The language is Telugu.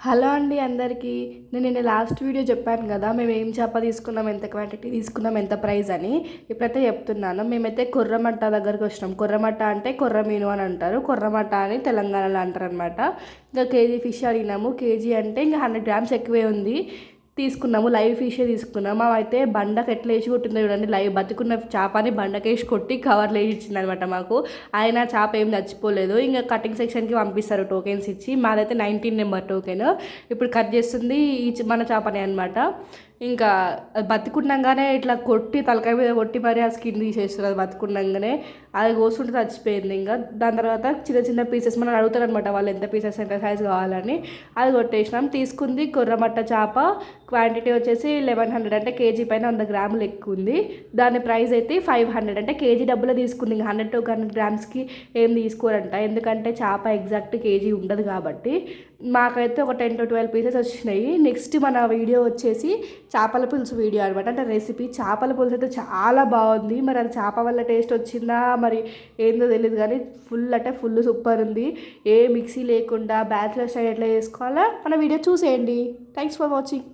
హలో అండి అందరికీ. నేను నిన్న లాస్ట్ వీడియో చెప్పాను కదా, మేము ఏం చేప తీసుకున్నాం, ఎంత క్వాంటిటీ తీసుకున్నాం, ఎంత ప్రైస్ అని. ఇప్పుడైతే చెప్తున్నాను. మేమైతే కొర్రమట్ట దగ్గరికి వచ్చినాం. కొర్రమట్ట అంటే కొర్రమీను అని అంటారు, కొర్రమట్ట అని తెలంగాణలో అంటారు అనమాట. ఇంకా కేజీ ఫిష్ అడిగినాము. కేజీ అంటే ఇంకా 100 గ్రామ్స్ ఎక్కువే ఉంది. తీసుకున్నాము, లైవ్ ఫిషే తీసుకున్నాము. అయితే బండకు ఎట్లా వేసి కొట్టిందో చూడండి. లైవ్ బతుకున్న చేపని బండకేసి కొట్టి కవర్లో వేసి ఇచ్చింది అనమాట మాకు. ఆయన చేప ఏం చచ్చిపోలేదు. ఇంకా కటింగ్ సెక్షన్కి పంపిస్తారు టోకెన్స్ ఇచ్చి. మాదైతే 19 నెంబర్ టోకెన్. ఇప్పుడు కట్ చేస్తుంది ఈ మన చేపనే అనమాట. ఇంకా బతుకున్నాగానే ఇట్లా కొట్టి తలకాయ మీద కొట్టి మరి ఆ స్కిన్ తీసేస్తారు. అది బతుకున్నాగానే అది కోసుకుంటే చచ్చిపోయింది. ఇంకా దాని తర్వాత చిన్న చిన్న పీసెస్ మనం అడుగుతారు అనమాట, వాళ్ళు ఎంత పీసెస్ ఎంత సైజ్ కావాలని. అది కొట్టేసినాం. తీసుకుంది కొర్రమట్ట చేప. క్వాంటిటీ వచ్చేసి 1100, అంటే కేజీ పైన 100 గ్రాములు ఎక్కువ ఉంది. దాని ప్రైస్ అయితే 500, అంటే కేజీ డబ్బులో తీసుకుంది. ఇంకా 100 to 100 గ్రామ్స్కి ఏం తీసుకోరంట, ఎందుకంటే చేప ఎగ్జాక్ట్ కేజీ ఉండదు కాబట్టి. మాకైతే ఒక 10 to 12 పీసెస్ వచ్చినాయి. నెక్స్ట్ మన వీడియో వచ్చేసి చేపల పులుసు వీడియో అనమాట, అంటే రెసిపీ. చేపల పులుసు అయితే చాలా బాగుంది. మరి అది చేప వల్ల టేస్ట్ వచ్చిందా మరి ఏందో తెలియదు, కానీ ఫుల్ అంటే ఫుల్ సూపర్ ఉంది. ఏ మిక్సీ లేకుండా బ్యాచిలర్ స్టైల్ ఎట్లా చేసుకోవాలో మన వీడియో చూసేయండి. Thanks for watching.